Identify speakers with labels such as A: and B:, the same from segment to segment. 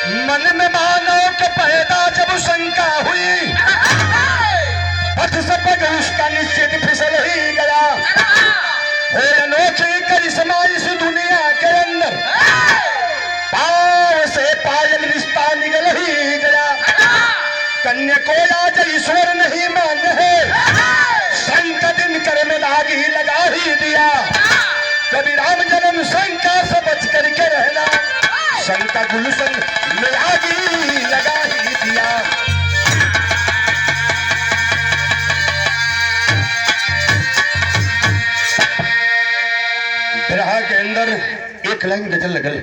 A: मन में मानव के पैदा जब शंका हुई, पथ से पग उसका निश्चित फिसल ही गया। हो अनोखी करिश्मा इस दुनिया के अंदर, पाव से पायल रिश्ता निकल ही गया। कन्या को आज ईश्वर नहीं मान है, शंका दिन कर में दाग ही लगा ही दिया। कभी राम जन्म शंका से बच करके रहना, शंका गुलशन में आग ही लगा ही दिया। बिरहा के अंदर एक लाइन गजल लगल।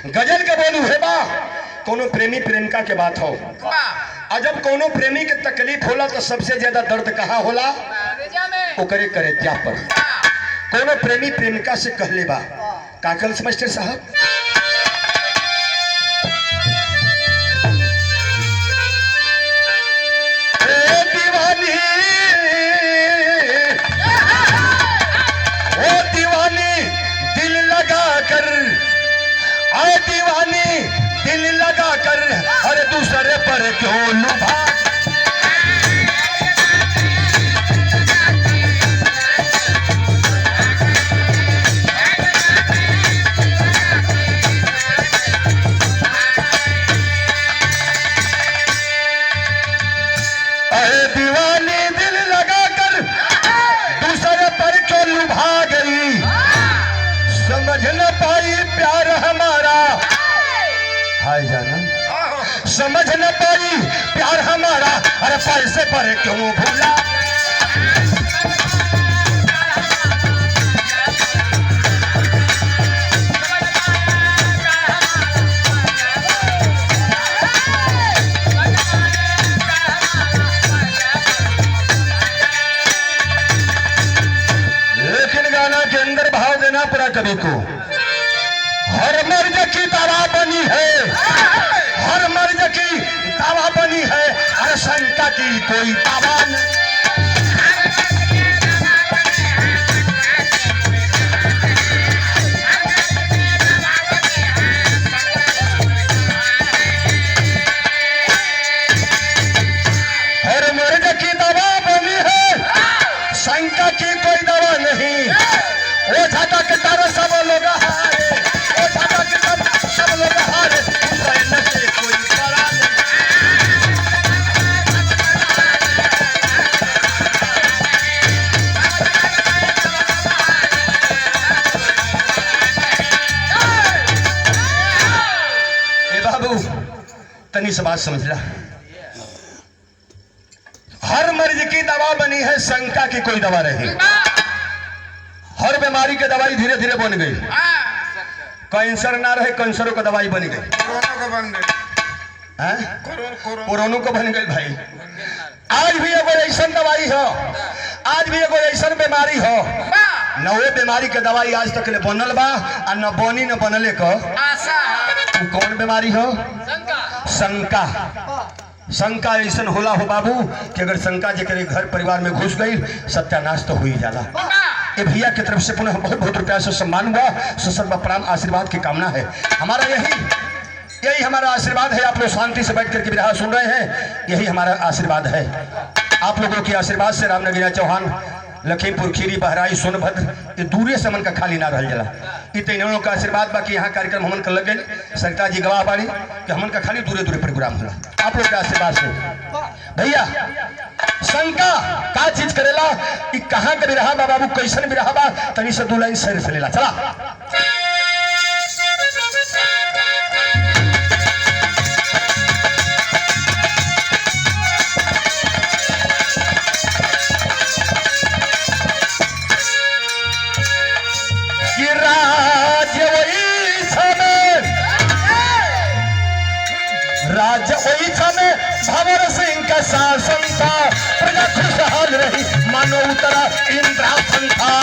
A: गजल के बोलू है बा कोनो प्रेमी प्रेमिका के बात हो। अजब कोनो प्रेमी के तकलीफ होला तो सबसे ज्यादा दर्द कहाँ होला? ओकरे करेजा पर। कोनो प्रेमी प्रेमिका से कहले बा काकल मास्टर साहब, ओ दीवानी दिल लगा कर, आए दीवानी दिल लगा कर, अरे दूसरे पर क्यों लुभा। अरे दीवानी दिल लगा कर दूसरे पर क्यों लुभा गई, समझ न पाई प्यार हमारा, हाय जाना समझ न पाई प्यार हमारा, अरे पैसे पर क्यों भूला। लेकिन गाना के अंदर भाव देना पड़ा कवि को। हर मर्ज की दवा बनी है, हर मर्ज की दवा बनी है, अरे शंका की कोई दवा नहीं। हर मर्ज की दवा बनी है, शंका की कोई दवा नहीं। वो झाटा के तारे सब लोग हारे, वो झाटा के तारे सब लोग हारे, हुसैन से कोई परा नहीं। ए बाबू तनी से बात समझ ला। हर मर्ज की दवा बनी है, शंका की कोई दवा नहीं। हर बीमारी की दवाई धीरे धीरे बन गई। कैंसर ना रहे, कैंसरों का दवाई बन गई, कोरोना को बन गई भाई। आज भी एगो ऐसा दवाई हो, आज भी एगो ऐसा बीमारी हो, न वो बीमारी के दवाई आज तक ले बनल बा, और न बनी न बनले को आशा। कौन बीमारी हो? शंका। शंका ऐसा होला हो बाबू कि अगर शंका जेकरे घर परिवार में घुस गई, सत्यानाश तो हो ही जाला। ये भैया की तरफ से पुनः बहुत बहुत रुपया से सम्मान हुआ, ससर्व प्राण आशीर्वाद की कामना है। हमारा यही हमारा आशीर्वाद है। आप लोग शांति से बैठ करके विरहा सुन रहे हैं, यही हमारा आशीर्वाद है। आप लोगों के आशीर्वाद से रामनगरिया चौहान, लखीमपुर खीरी, बहराई, सोनभद्र, ये दूरे से मन का खाली ना रह जला। इतने का आशीर्वाद बाकी यहाँ कार्यक्रम हमन का लग गए। सरता जी गवाह बाड़ी कि हमन का खाली दूरे दूरे प्रोग्राम होला। आप लोग के आशीर्वाद से भैया शंका का चीज करेला, कि कहाँ के बिरहा बा बाबू, कैसन बिरहा बा, तनी से 2 लाइन शेर से लेला। चला राज्य ओइछा में भंवर सिंह का शासन था, प्रजा खुशहाल रही मानो उतरा इंद्रासन था।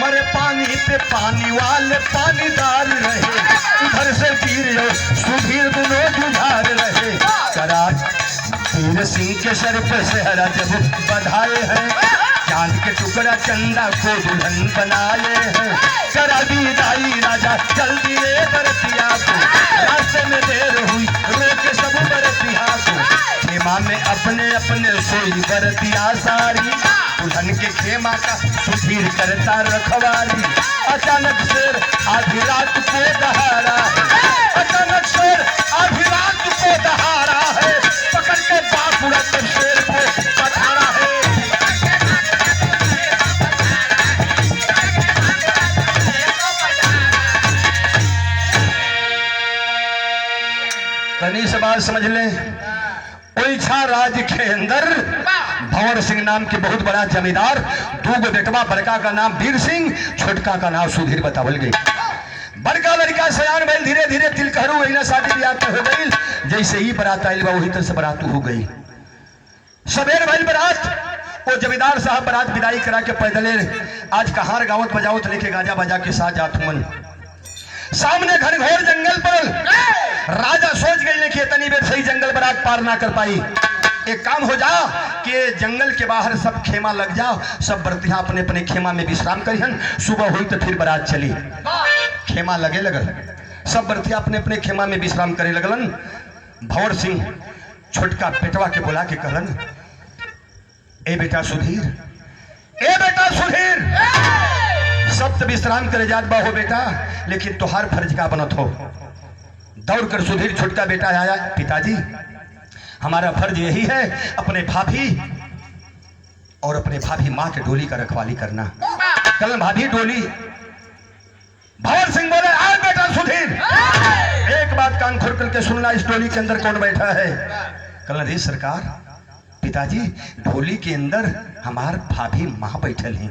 A: मरे पानी पे पानी वाले पानीदार रहे, उधर से वीर सुधीर दोनों जुझार रहे। करार वीर सिंह के सर पे सेहरा जब बधाए हैं, चांद के टुकड़ा चंदा को दुल्हन बनाए हैं, करा विदाई राजा जल्दी रे बरतिया को, रास्ते में देर हुई रोके सब बरतिया को, खेमा में अपने अपने सोई बरतिया सारी, दुल्हन के खेमा का सुधीर करता रखवारी। अचानक शेर आधी रात को दहाड़ा है, अचानक शेर आधी रात को दहाड़ा है, पकड़ के बापुड़ा तो शेर को पछाड़ा है। तनी से बात समझ ले, ओइछा राज्य के अंदर भंवर सिंह नाम के बहुत बड़ा जमींदार, दूगो बेटवा, बड़का का नाम वीर सिंह, छोटका का नाम सुधीर बतावल गई। बड़का लड़का सयान भइल, धीरे धीरे तिलकहरू अइना शादी ब्याह हो गई। जैसे ही बारात आइल बा वही तरह से बारात हो गई। सबेर भइल बारात, वो जमींदार साहब बारात विदाई करा के पैदले आज कहार गावत बजावत लेके गाजा बजा के साथ जात हुमन। सामने घनघोर जंगल पर राजा सोच गए कि इतनी देर सही जंगल बारात पार ना कर पाई, एक काम हो जा कि जंगल के बाहर सब खेमा लग जाओ, सब बरतियां अपने अपने खेमा में विश्राम करिहन, सुबह हुई तो फिर बारात चली। खेमा लगे लगल, सब बरतियां अपने अपने खेमा में विश्राम करे लगलन। भंवर सिंह छोटका बेटवा के बुला के कहलन, ए बेटा सुधीर, ए बेटा सुधीर, सब तो विश्राम करे जात बा हो बेटा, लेकिन तुहार फर्ज का बनत हो। दौड़ कर सुधीर छोटका बेटा आया, पिताजी हमारा फर्ज यही है अपने भाभी और अपने भाभी माँ के डोली का रखवाली करना। कल भाभी डोली, भंवर सिंह बोले, आज बेटा सुधीर एक बात कान खोल करके सुनना, इस डोली के अंदर कौन बैठा है? कल रे सरकार, पिताजी डोली के अंदर हमार भाभी माँ बैठल हैं,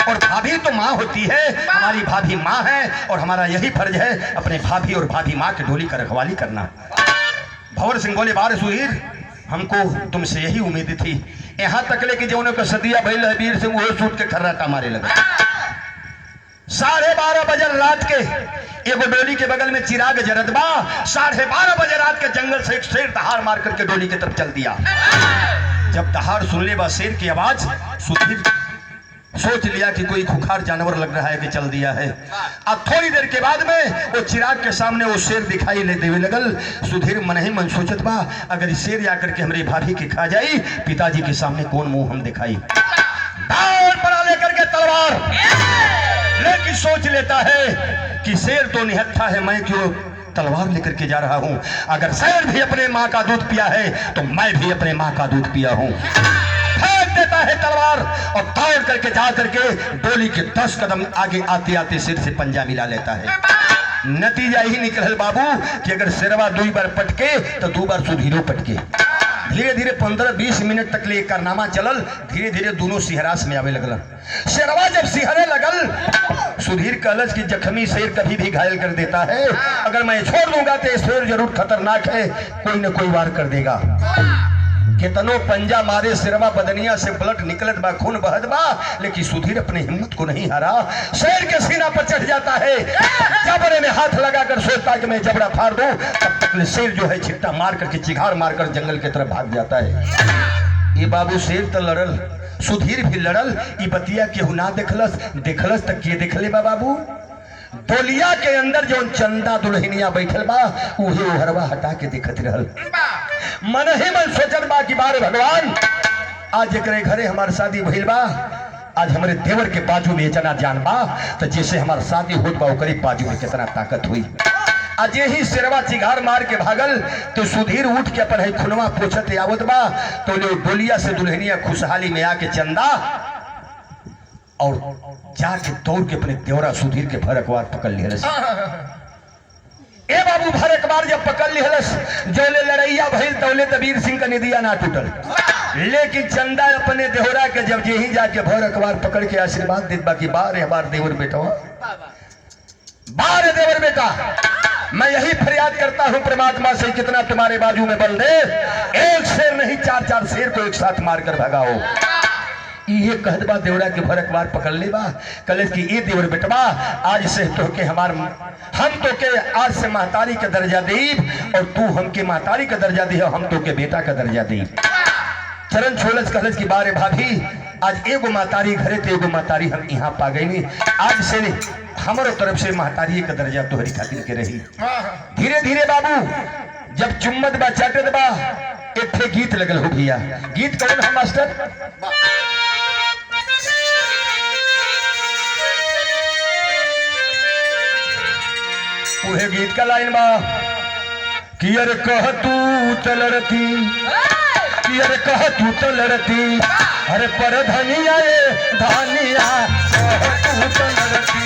A: और भाभी तो माँ होती है, हमारी भाभी माँ है, और हमारा यही फर्ज है अपने भाभी और भाभी माँ के डोली का रखवाली करना। भंवर सिंह बोले, बार सुधीर, हमको तुमसे यही उम्मीद थी। यहाँ तक ले कि जो उन्होंने सदिया भइल है, वीर सिंह वो सूट के खर्राटा मारे लगे। 12:30 बजे रात के एगो डोली के बगल में चिराग जरत बा, 12:30 बजे रात के जंगल से एक शेर दहाड़ मार करके डोली की तरफ चल दिया। जब दहाड़ सुन ले बा शेर की आवाज, सुधीर सोच लिया कि कोई खुखार जानवर लग रहा है कि चल दिया है। अब थोड़ी देर के बाद में वो चिराग के सामने वो शेर दिखाई लेते हुए लगल। सुधीर मन ही मन सोचत बा, अगर शेर जाकर के हमारी भाभी के खा जाई, पिताजी के सामने कौन मुंह हम दिखाई। दांव पर लेकर के तलवार लेकिन सोच लेता है कि शेर तो निहत्था है, मैं क्यों तलवार लेकर के जा रहा हूं। अगर शेर भी अपने माँ का दूध पिया है तो मैं भी अपने माँ का दूध पिया हूं। फेंक देता है तलवार और दौड़ करके जा करके डोली के 10 कदम आगे आते आते सिर से पंजा मिला लेता है। नतीजा ही निकल बाबू कि अगर शेरवा 2 बार पटके तो 2 बार सुधीरो पटके। धीरे धीरे 15-20 मिनट तक ले कारनामा चलल। धीरे धीरे दोनों सिहरास में आवे लगल। शेरवा जब सिहरे लगल, सुधीर कहलस कि जख्मी शेर कभी भी घायल कर देता है, अगर मैं छोड़ दूंगा तो शेर जरूर खतरनाक है, कोई न कोई वार कर देगा। कितनो पंजा मारे, शेरवा बदनिया से ब्लड निकलत बा, खून बहत बा, लेकिन सुधीर अपने हिम्मत को नहीं हारा। शेर के सीना पर चढ़ जाता है, जबड़े में हाथ लगाकर सोचता कि मैं जबड़ा फाड़ दूं, तब तक शेर जो है छिट्टा मार करके चिघाड़ मारकर जंगल की तरफ भाग जाता है। ये बाबू शेर तो लड़ल, सुधीर भी लड़ल, ये बतिया केहू ना देखलस तक के देख ले बाबू। डोलिया के अंदर जो चंदा दुल्हनिया बैठल बा, उहे ओहरवा हटा के देखत रहल। मन ही मन सोचल बा कि बारे भगवान, आज एकरे घरे हमार शादी भइल बा, आज हमारे देवर के बाजू में इतना जान बा, तो जैसे हमार शादी होत बा ओकरे बाजू में कितना ताकत हुई। आज यही शेरवा चिघार मार के भागल तो सुधीर उठ के अपन है खुनवा पोछत आवत बा, तो डोलिया से दुल्हनिया खुशहाली में आके चंदा और जाके दौड़ के अपने देवरा सुधीर के भरकवार पकड़ लिहलस। ए बाबू भरकवार जब पकड़ लिहलस, जोले लड़ैया भइल तौले तो वीर सिंह का निदिया ना टूटल, लेकिन चंदा अपने देवरा के जब यही जाके भरकवार पकड़ के आशीर्वाद देत बाकी, बार हमार देवर बेटा, बार देवर बेटा, मैं यही फरियाद करता हूं परमात्मा से, कितना तुम्हारे बाजू में बल दे, एक शेर नहीं 4-4 शेर को एक साथ मारकर भगाओ। ये कहत बा देवरा के भरकवार पकड़ ले बा, कलेज की ये देवर बेटवा, आज से तो के हम तो के आज से महतारी का दर्जा दीब, और तू हमके महतारी का दर्जा दी, हम तो के बेटा का दर्जा दीब। चरण छोलस कहलस की बारे भाभी, आज एगो महतारी घरे थे, एगो महतारी हम यहाँ पा गई। आज से हमारे तरफ से महतारी का दर्जा तोहरी खातिर के रही। धीरे धीरे बाबू जब चुम्मत बा चाटत बा एक ठे गीत लगल हो भैया। गीत कौन है मास्टर? उहे गीत का लाइन बा कि अरे कह तू तो लड़ती, कि अरे कह तू तो लड़ती, अरे पर धनिया ये धनिया कह तू तो लड़ती।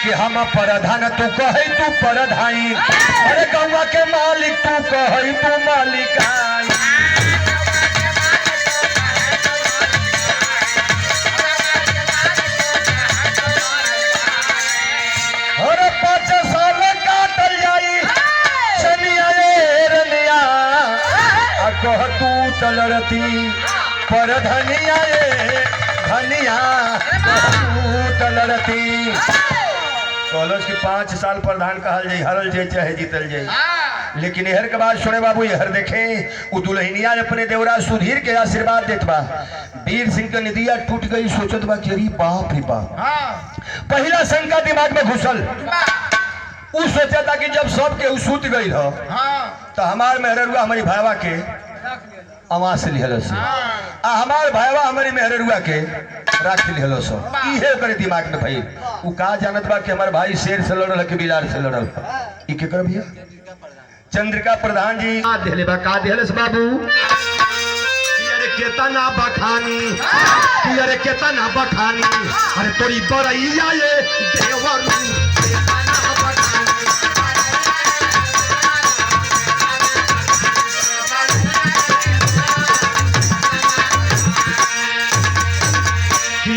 A: कि हम परधान तू कहे तू परधाई, अरे गौवा के मालिक तू कहे तू मालिकाई। अरे 5 साल काटल जाई सनिया रे रनिया, कह तू तो लड़ती पर धनिया ये धनिया कह तू तो लड़ती। कॉलेज के 5 साल प्रधान कहल जाए, हरल जाए चाहे जीतल जाए। लेकिन यहर के बाद सुने बाबू, यहर देखे वो दुल्हनिया अपने देवरा सुधीर के आशीर्वाद देत बा। वीर सिंह का निदिया टूट गई, सोचत बा कि अरे बाप रे बाप। पहला शंका दिमाग में घुसल, वो सोचा था कि जब सब के सूत गई हो तो हमार मेहरुआ हमारी भाईवा के आवाज से लिहलो से, हमार भाईवा हमारी मेहरुआ के राख लिहलो सो। इहे करे दिमाग में भाई। वो का जानत बा कि हमार भाई शेर से लड़ल कि बिलार से लड़ल। ई के कर भैया चंद्रिका प्रधान जी का देले बा, का देले से बाबू कि अरे केतना बखानी, कि अरे केतना बखानी, अरे तोरी बरैया ये देवरू केतना बखानी।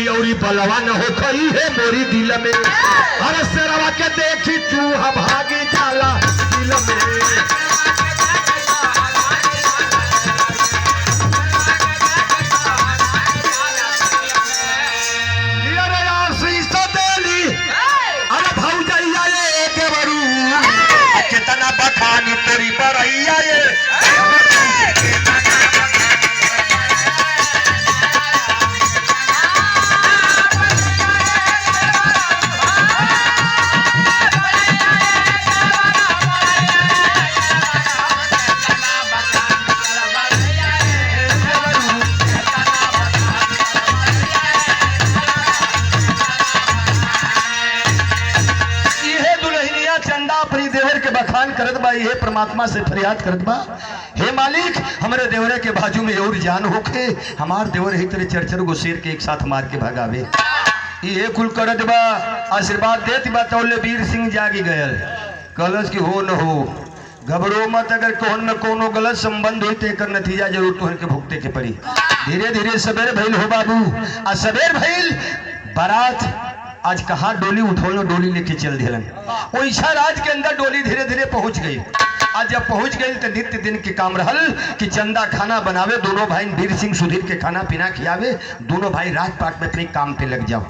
A: औरी बलवा न हो खई है मोरी दिल में, अरे शेरवा के देखी चूहा भागी जाला दिल में। अरे आशीष देली अरे भौजैया ये देवरू कितना बखानी तोरी बरैया ये। बखान करत बा, ये परमात्मा से फरियाद करत बा, हे मालिक हमारे देवरे के बाजू में और जान होके, हमार देवर ही तेरे 4 गो शेर के एक साथ मार के भगावे। ये कुल करत बा, आशीर्वाद देत बा। तौले वीर सिंह जागी गयल, कलश की हो न हो घबरो मत, अगर कौन न कोनो गलत संबंध हो तो नतीजा जरूर तुहन के भुगते के पड़ी। धीरे धीरे सबेर भइल हो बाबू, आ सबेर भइल बारात आज कहाँ डोली उठोलो, डोली लेके चल दिलन। ओइसा राज के अंदर डोली धीरे धीरे पहुंच गई। आज जब पहुंच गई तो नित्य दिन के काम रहल कि चंदा खाना बनावे, दोनों भाई वीर सिंह सुधीर के खाना पीना खियावे, दोनों भाई राजपाट में अपने काम पे लग जाओ,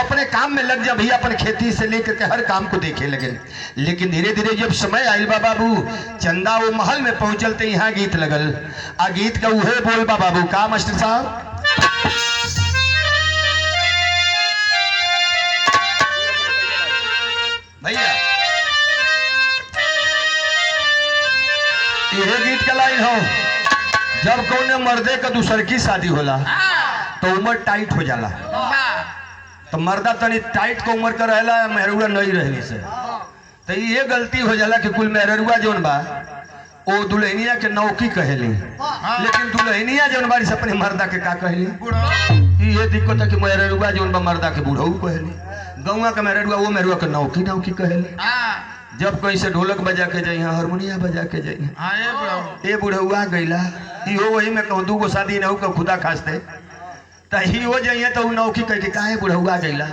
A: अपने काम में लग जा भैया, अपने खेती से लेकर के हर काम को देखे लगे। लेकिन धीरे धीरे जब समय आयल बा बाबू, चंदा वो महल में पहुंचलते यहाँ गीत लगल। आ गीत का उहे बोल बा बाबू, का मास्टर साहब? भैया यह गीत का लाइन हो, जब कौन मर्दे का दूसर की शादी होला तो उम्र टाइट हो जाला, तो मर्दा तनी टाइट को उम्र का रहला, मेहरुआ नहीं रहने से तो ये गलती हो जाला कि कुल मेहरुआ जोन बा ओ दुल्हनिया के नौकी कहेली, लेकिन दुल्हनिया जोन बारी से अपने मर्दा के का कहली। ये दिक्कत है कि मेहरुआ जोन बा मर्दा के बूढ़ऊ कहली, गौवा का मेहरुआ वो मेहरुआ के नौकी नौकी कहली। जब कहीं से ढोलक बजा के जाइए, हारमोनिया बजा के जाइए, ए बुढ़उआ गईला, इहो वही में कहूँ 2 गो शादी न हो खुदा खास्ते तो ही हो जाइए तो नौकी कह के काहे बुढ़उआ गईला,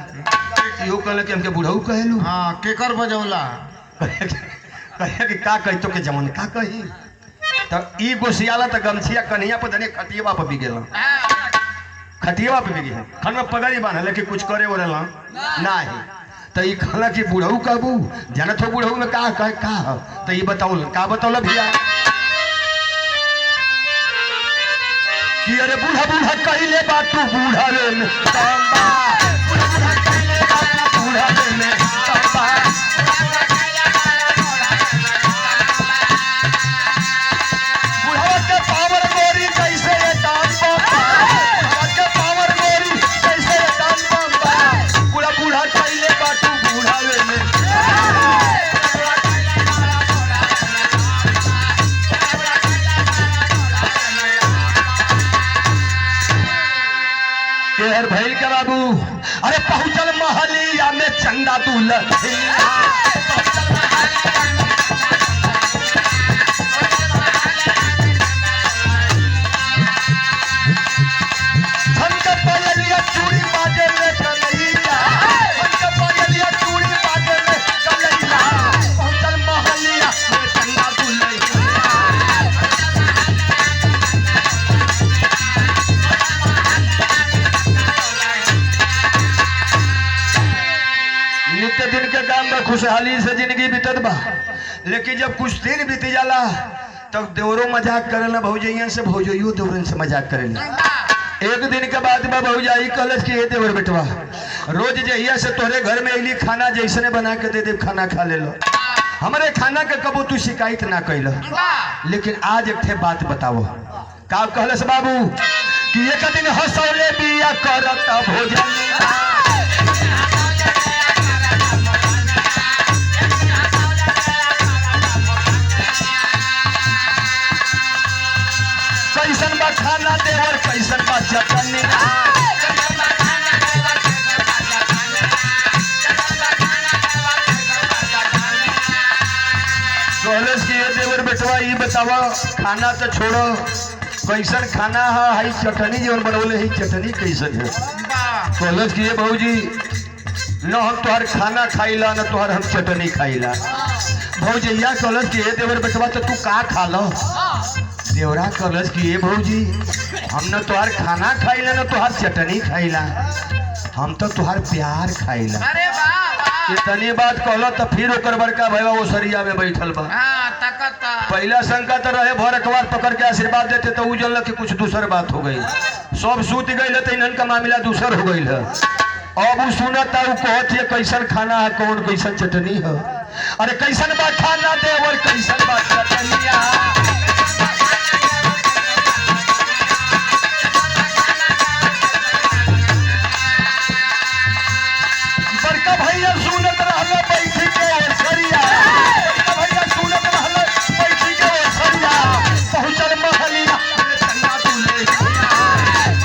A: इहो कहल कि हमके बुढ़ऊ कहलू।
B: हाँ केकर बजौला
A: कहे कि का कही तो के जमन का कही, तो ई गोसियाला तो गमछिया कन्हैया पर धने खटियवा पर भी गेला, खटियवा पे भी गए खन में पगड़ी बांधल कि कुछ करे वो ना ही तो ये कहला कि बुढ़ऊ कहबू जानत हो बुढ़ऊ में का तो ये बताओ का बतौल भैया कि अरे बूढ़ा बूढ़ा कहले बात तू बूढ़ा रे में तंबा बूढ़ा कहले बात बूढ़ा रे में तंबा बुढ़ा के पावर गोरी कैसे ये दान बम्बा बुढ़ा के पावर गोरी कैसे ये दान बम्बा बूढ़ा बूढ़ा कहले बात तू बूढ़ा रे में केहर भैल के बाबू अरे पहुंचल महलिया में चंदा दुल्हनिया झमके पायलिया चूड़ी बाजे में कन्हैया झमके पायलिया चूड़ी बाजे में कन्हैया पहुंचल महलिया में चंदा दुल्हनिया नित्य दिन के काम में खुशहाली से जिंदगी बीतत बा लेकिन जब कुछ दिन बीत जाला तब देवरो मजाक करेला भौजैया से भौजैयो देवरन से मजाक करेला एक दिन के बाद में भौजाई कहलस कि हे देवर बेटवा रोज जहिया से तोहरे घर में अली खाना जैसने बना के दे दे खाना खा ले लो हमारे खाना के कबो तू शिकायत ना कैल लेकिन आज एक ठे बात बताओ का कहलस बाबू कि एक दिन हंसौले बिया करत भोजन कैसन बा खाना देवर कैसन बा चटनी कहलस कि ये देवर बेटवा ये बतावा खाना तो छोड़ो कैसन खाना है हाई चटनी जीवन बनौले है चटनी कैसन है कहलस कि ये भौजी न हम तुहार खाना खाइला न तुहार हम चटनी खाइला भौजैया कहलस कि ये देवर बेटवा तो तू का खा लो देवरा कहलस कि ये भौजी हम न तुहार खाना खाइला न तुहार चटनी खाइला हम तो तुहार प्यार खाइला
B: अरे वाह
A: इतनी बात कहलो तो फिर ओकर बड़का भैया वो सरिया में बैठल बा पहला शंका तो रहे भर अखबार पकड़ के आशीर्वाद देते तो उ जानल कि कुछ दूसर बात हो गई सब सूत गई तो इन्हन का मामला दूसर हो गई है अब उ सुनता उ कहत है कैसन खाना है कौन कैसन चटनी है अरे कैसन बा खाना देवर कैसन बा चटनिया बड़का भैया सुनत रहल बैठी के सरिया बड़का भैया सुनत रहल बैठी के सरिया पहुंचल महलिया में चंदा दुल्हनिया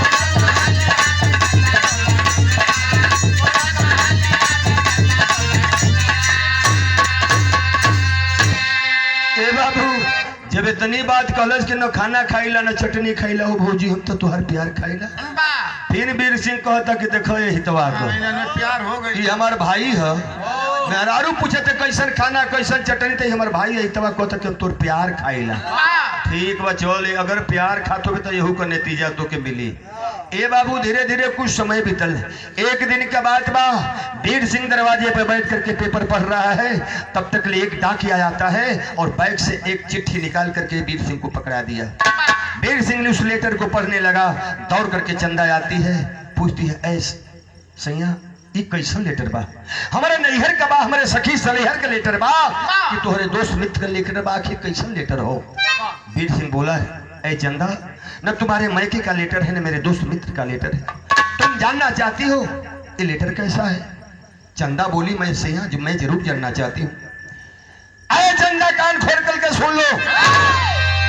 A: ए बाबू जब इतनी बात कहलस कि न खाना खाइला न चटनी खाइला हो भौजी हम तो तुहार प्यार खाइला फिर वीर सिंह कहता कि देखो ये हितवा को
B: प्यार हो गई
A: ये हमार भाई है मेहरारू पूछे थे कैसन खाना कैसन चटनी तो हमार भाई है हितवा कहता कि तोर प्यार खाइला ठीक बा चल अगर प्यार खातोगे तो यहू का नतीजा तो के मिली ए बाबू धीरे धीरे कुछ समय बीतल एक दिन के बाद बा वीर सिंह दरवाजे पर बैठ करके पेपर पढ़ रहा है तब तक एक डाकिया आता है और बैग से एक चिट्ठी निकाल करके वीर सिंह को पकड़ा दिया वीर सिंह ने उस लेटर को पढ़ने लगा दौड़ करके चंदा आती है पूछती है ऐस सैया ये कैसा लेटर बा हमारे नैहर का बा हमारे सखी सलेहर का लेटर बा कि तोहरे दोस्त मित्र का लेटर बा आखिर कैसा लेटर हो वीर सिंह बोला ऐ चंदा न तुम्हारे मैके का लेटर है न मेरे दोस्त मित्र का लेटर है तुम जानना चाहती हो ये लेटर कैसा है चंदा बोली मैं सैया जो मैं जरूर जानना चाहती हूँ अरे चंदा कान खोल करके सुन लो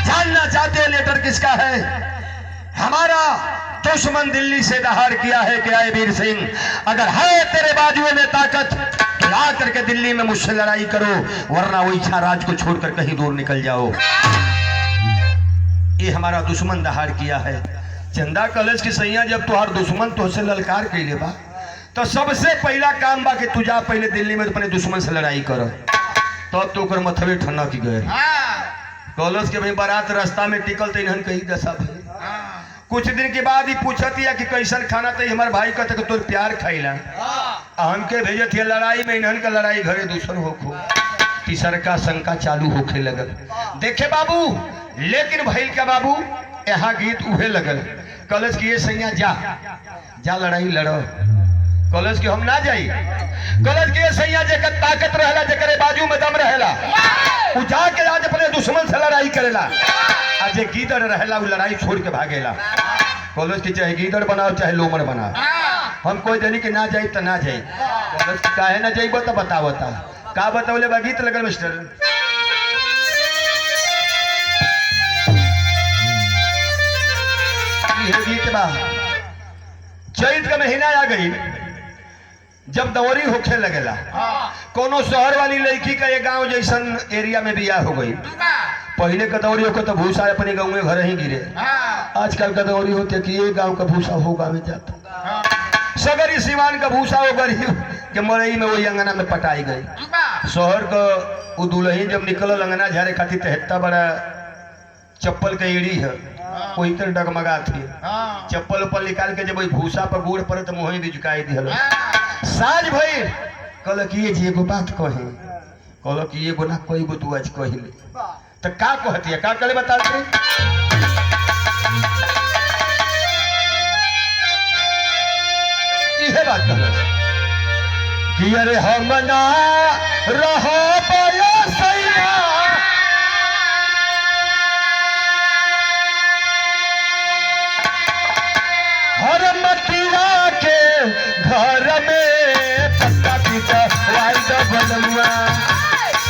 A: जानना चाहते हो लेटर किसका है हमारा दुश्मन दिल्ली से दहाड़ किया है क्या है वीर सिंह अगर है तेरे बाजुओं में ताकत तो ला करके दिल्ली में मुझसे लड़ाई करो वरना वो इच्छा राज को छोड़कर कहीं दूर निकल जाओ ये हमारा दुश्मन दहाड़ किया है चंदा कलश की सैया जब तुहार दुश्मन तुझसे ललकार कैले बा तो सबसे पहला काम बा कि तू जा पहले दिल्ली में अपने दुश्मन से लड़ाई कर तब तो ओकर मथवे ठन्ना की गए कॉलेज के भाई बारात रास्ता में टिकल तो इन्हन कही दशा भाई कुछ दिन के बाद ही पूछती है कि कैसन खाना तो हमारे भाई कहते कि तोर प्यार खाइला हमके भेजे थे लड़ाई में, इन्हन का लड़ाई घरे दूसर होखो, तीसर का शंका चालू होखे लगल। देखे बाबू, लेकिन भइल का बाबू यहाँ गीत उहे लगल। कॉलेज की ये सैया जा जा लड़ाई लड़ो। कॉलेज के हम ना जाई। कॉलेज के ये सैया जेकर ताकत रहेला, जेकर बाजू में दम रहेला, उ जाके आज अपने दुश्मन से लड़ाई करेला। आज जे गीदड़ रहेला उ लड़ाई छोड़ के भागेला। कॉलेज की चाहे गीदड़ बनाओ चाहे लोमड़ बनाओ, हम कोई देनी कि ना जाई तो ना जाई। कॉलेज की काहे ना जाइबो तो बताओ का बताओले बा। गीत लगल मिस्टर, गीत बा चैत का महीना आ गई, जब दौरी होखे लगेला। कोनो शहर वाली लड़की का ये गांव जैसन एरिया में बियाह हो गई। पहले का दौरी होकर तो भूसा अपने गांव में घर ही गिरे। आजकल का दौरी होते कि ये गांव का भूसा हो गाँव में जाता, सगरी सिवान का भूसा हो गरीब के मरई में वही अंगना में पटाई गई। शहर का वो दुल्हन जब निकल अंगना झारे खातिर तेहत्ता बड़ा चप्पल का एड़ी है, कोई तर डगमगा थी। चप्पल उप्पल निकाल के जब वही भूसा पर गोड़ पर तो मुँह भी झुकाई दिहल। साज भाई कल कि ये एगो बात कहे, कल कि एगो ना कोई गो तू आज कहले तो का कहती है, का करे बता दे। इहे बात कहल कि अरे हम ना रहो सैया, हर मटिया के घर में पत्ता पीटा वाई डबलमुआ,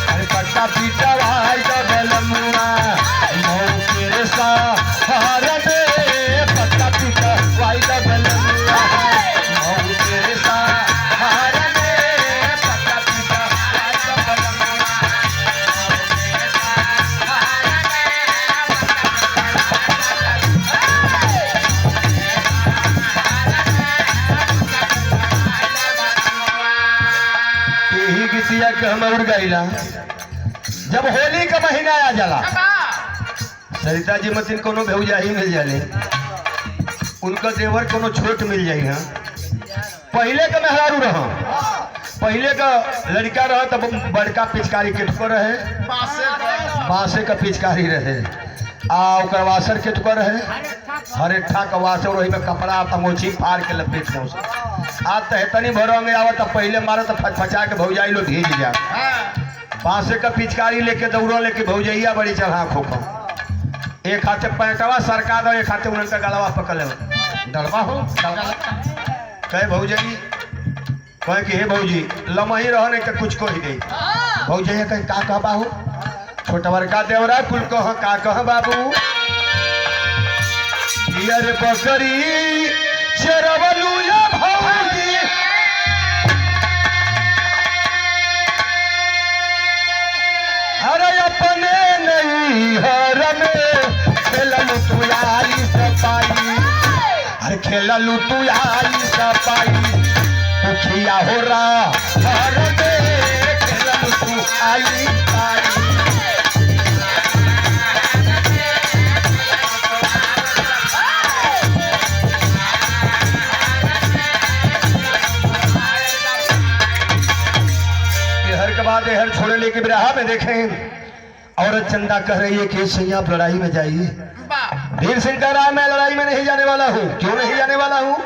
A: अरे पत्ता पीटा वाई डबलमुआ, मऊ के सहार में पत्ता पीटा वाई डबलमुआ, मऊ के सहार में पत्ता पीटा वाई डबलमुआ। गीतिया के हम उड़ गईला। जब होली का महीना आ जाला, सरिता जी मतिन कोनो भौजा ही मिल जाले, उनका देवर कोनो छोट मिल जाई। हाँ पहले का मेहरारू रहा, पहले का लड़का रहा तब बड़का पिचकारी केटको रहे, बांसे का पिचकारी रहे, आ वासर केटको रहे, हरे ठा का वासर वही में कपड़ा अंगोछी फाड़ के लपेट दो। आज तो तनी भरोंगे आवत, पहले मारो तो फचफचा के भौजाई लो भीज जा। बांसे का पिचकारी लेके दौड़ो लेके भौजैया बड़ी चढ़ा खोखो, एक हाथे पैंटवा सरका दो, एक हाथे उनका गलवा पकड़ ले। डरवा हो कहे भौजई, कहे कि हे भौजी लमही रह नहीं तो कुछ कही दे। भौजैया कहे का कह बाबू, छोटा बड़का देवरा कुल कह का कह बाबू। यार बकरी चरवलू या भौजी, अरे अपने नहीं हर में खेललू तू आई सपाई, अरे खेललू तू आई सपाई, मुखिया हो रहा हर में खेललू तू आई सपाई। हर छोड़े लेके बिरहा में देखें औरत चंदा कह रही है कि सैया आप लड़ाई में जाइए। वीर सिंह कह रहा है मैं लड़ाई में नहीं जाने वाला हूँ। क्यों नहीं जाने वाला हूँ?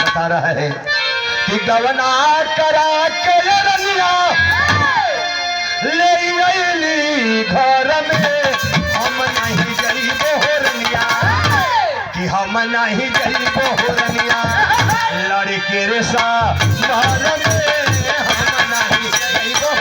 A: बता रहा है कि गवना करा के रनिया ले आईली घर में, हम नहीं गरीब हो रनिया, कि हम नहीं गरीब हो रनिया, लड़के रे सा घर में हम नहीं गरीब हो।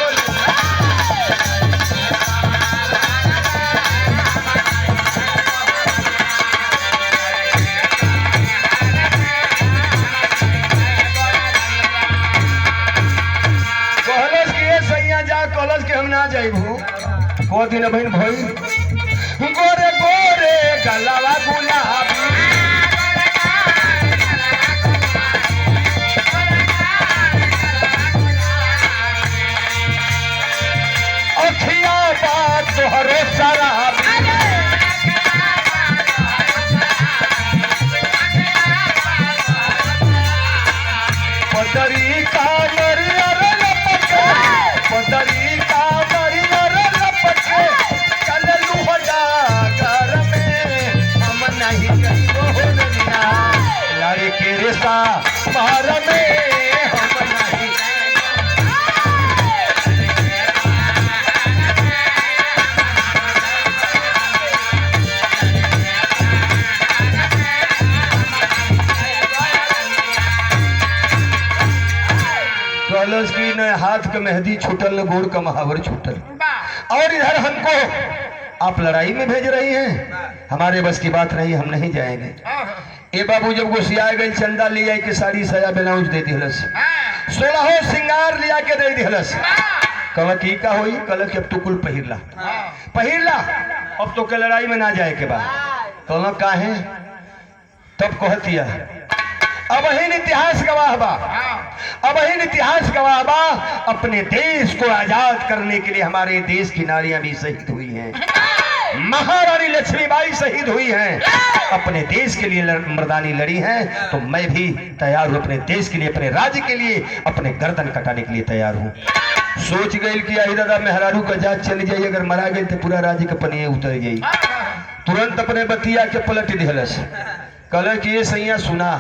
A: कॉलेज के हम ना जाइबू को दिन बहन भई गोरे गोरे गलवा गुलाबी, अखिया बात तोहरे शराबी, पतरी का सा मार में हम नहीं। कलश की न हाथ का मेहंदी छूटल न गोड़ का महावर छूटल। और इधर हमको आप लड़ाई में भेज रही हैं, हमारे बस की बात नहीं, हम नहीं जाएंगे। ए बाबू जब गुस्सिया गई चंदा लिया के साड़ी सया ब्लाउज दे दिहलस, 16 श्रृंगार लिया के दे दिहलस। कल की का होई, कल के अब तू कुल पहिरला पहिरला, अब तो के लड़ाई में ना जाए के बाद। कल काहे तब कहतिया अब ही इतिहास गवाह बा, अब ही इतिहास गवाह बा, अपने देश को आजाद करने के लिए हमारे देश की नारियां भी शहीद हुई हैं। महारानी लक्ष्मीबाई शहीद हुई हैं, अपने देश के लिए मर्दानी लड़ी हैं। तो मैं भी तैयार हूँ अपने देश के लिए, अपने राज्य के लिए, अपने गर्दन कटाने के लिए तैयार हूँ। सोच गई कि आई दादा मेहरारू का जात चली जाइए, अगर मरा गई तो पूरा राज्य का पनिया उतर जाई। तुरंत अपने बतिया के पलट दिहलस। कल की ये सैया सुना,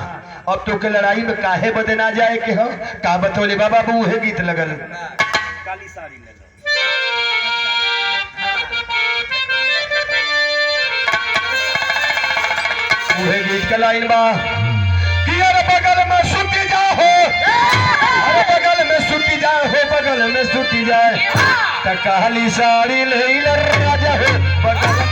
A: अब तो के लड़ाई में काहे बदे ना जाए के हो, का बतौले बाबा बू है गीत लगल काली साड़ी ले लो गीत का लाइन बा कि अरे बगल में सुती जाओ, अरे बगल में सुती जाओ, बगल में सुती जाए तो काली साड़ी ले राजा हो, बगल में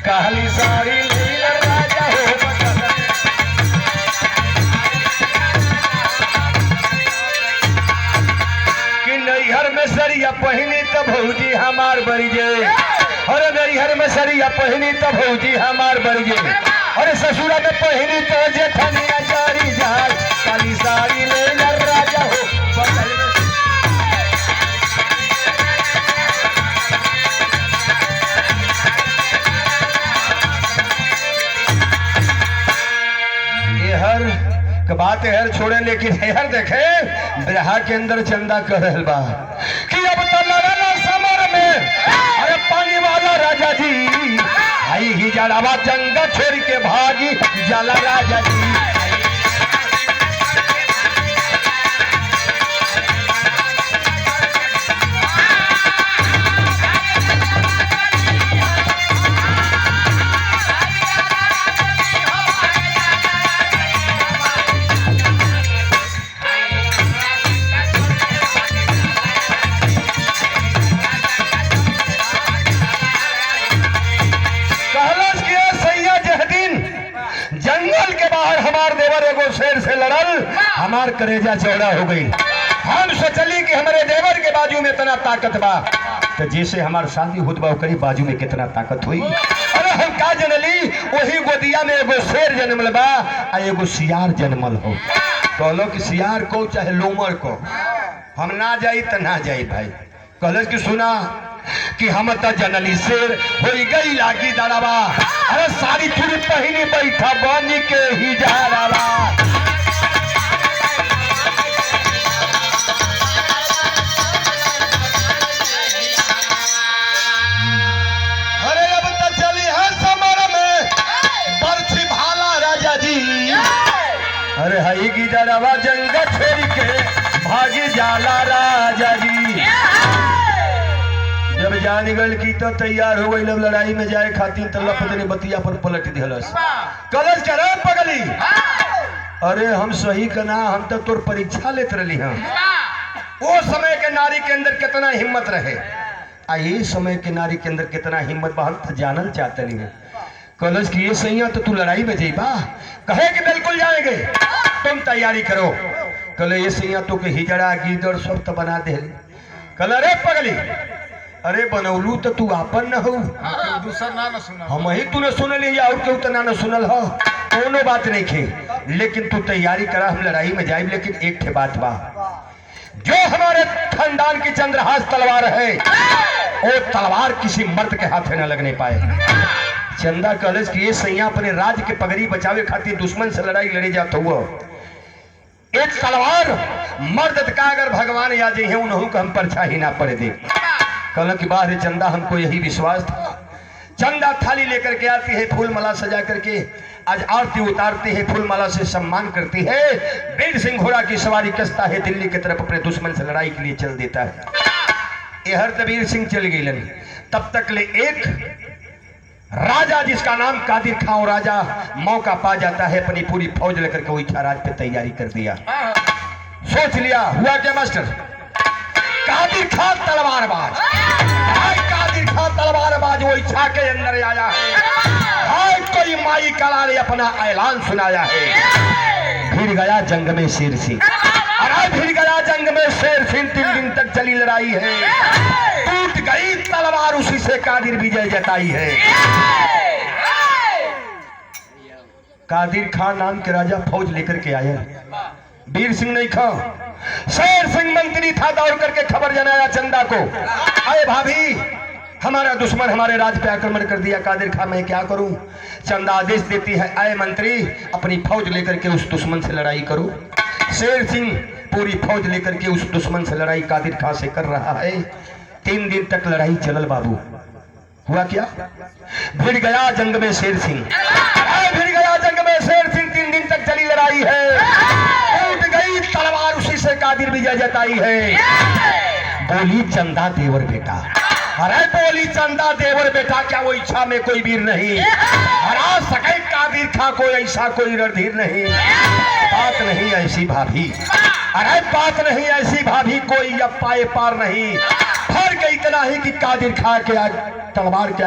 A: काली साड़ी ले राजा हो, कि नैहर में सरिया पहनी तो भौजी हमार बरिजे, अरे नैहर में सरिया पहनी तो भौजी हमार बरिजे, अरे ससुरा में पहनी तो जेठनिया जारी जाए। काली साड़ी ले राजा हो, बगल में हर बात हर छोड़े, लेकिन हर देखे बिरहा के अंदर चंदा कर रहल बा कि अब तो लड़ना समर में, अरे पानी वाला राजा जी आई ही जड़ावा जंगा छोड़ के भागी जाला राजा जी। शेर से लड़ल हमार करेजा चौड़ा हो गई। हम सोचली कि हमारे देवर के बाजू में इतना ताकत बा, तो जैसे हमार शादी होत बा ओकरी बाजू में कितना ताकत हुई। अरे हम का जनली वही गोदिया में एगो शेर जन्मल बा आ एगो सियार जन्मल हो। कहलो कि सियार को चाहे लोमड़ को हम ना जाई तो ना जाई भाई। कहल कि सुना कि हम तो जनली शेर हो गई लागी दड़ावा, अरे सारी चूड़ी पहनी बैठा बनी के ही जा रहा। अरे अब तो चली है समर में बरछी भाला राजा जी, अरे हई की दड़ावा जंग छोड़ के भागी जाला राजा जी। जब जान गल की तो तैयार हो गई, लड़ाई में जाए खातिर तो लपदने बतिया पर पलट दिहलस। कलश करे पगली, अरे हम सही कना, हम तो तोर परीक्षा लेत रही हम। वो समय के नारी के अंदर कितना हिम्मत रहे, आ ये समय के नारी के अंदर कितना हिम्मत बा, हम तो जानल चाहते नहीं है। कलश की ये सही है तो तू लड़ाई में जाइबा, कहे कि बिल्कुल जाएंगे, तुम तैयारी करो। कल ये सही तो के हिजड़ा गीदड़ सब तो बना दे। कल अरे पगली, अरे बनौलू तो तू आपन न हो, हम ही तूने सुन लिया और क्यों तना न सुनल हो, कोनो बात नहीं खे, लेकिन तू तैयारी करा, हम लड़ाई में जाए। लेकिन एक ठे बात बा, जो हमारे खानदान की चंद्रहास तलवार है वो तलवार किसी मर्द के हाथ में न लगने पाए, चंदा कॉलेज की ये सैया अपने राज्य के पगड़ी बचावे खातिर दुश्मन से लड़ाई लड़े जाता हुआ एक तलवार मर्द का अगर भगवान या जे उन्हों को हम परछा ही ना पड़े दे। कल की बात है चंदा, हमको यही विश्वास था। चंदा थाली लेकर के आती है, फूल माला सजा करके आज आरती उतारते हैं, फूल माला से सम्मान करती है। वीर सिंह घोड़ा की सवारी कसता है, दिल्ली की तरफ अपने दुश्मन से लड़ाई के लिए चल देता है। यहर वीर सिंह चल गई। तब तक ले एक राजा जिसका नाम कादिर खां राजा मौका पा जाता है, अपनी पूरी फौज लेकर के वही राज पे तैयारी कर दिया। सोच लिया हुआ क्या मास्टर, कादिर खां तलवारबाज, कादिर खां तलवारबाज वो इच्छा के अंदर आया है। कोई माई कला ने अपना ऐलान सुनाया है। भिड़ गया जंग में शेर सिंह, भिड़ गया जंग में शेर सिंह। 3 दिन तक चली लड़ाई है, टूट गई तलवार, उसी से कादिर विजय जताई है। कादिर खान नाम के राजा फौज लेकर के आए। वीर सिंह नहीं खा, शेर सिंह मंत्री था, दौड़ करके खबर जनाया चंदा को, अरे भाभी हमारा दुश्मन हमारे राज पे आक्रमण कर दिया, कादिर खान मैं क्या करूं। चंदा आदेश देती है, अय मंत्री अपनी फौज लेकर के उस दुश्मन से लड़ाई करो। शेर सिंह पूरी फौज लेकर के उस दुश्मन से लड़ाई कादिर खान से कर रहा है। 3 दिन तक लड़ाई चलल बाबू। हुआ क्या, भिड़ गया जंग में शेर सिंह, भिड़ गया जंग में शेर सिंह। 3 दिन तक चली लड़ाई है, टूट गई तलवार, उसी से कादिर विजय जताई है। बोली चंदा देवर बेटा, अरे बोली चंदा देवर बेटा, क्या वो इच्छा में कोई वीर नहीं हरा सके कादिर खां को, ऐसा कोई रणधीर नहीं। बात नहीं ऐसी भाभी, अरे बात नहीं ऐसी भाभी, कोई अब पाए पार नहीं। फर्क इतना ही कि कादिर खां के आज तलवार क्या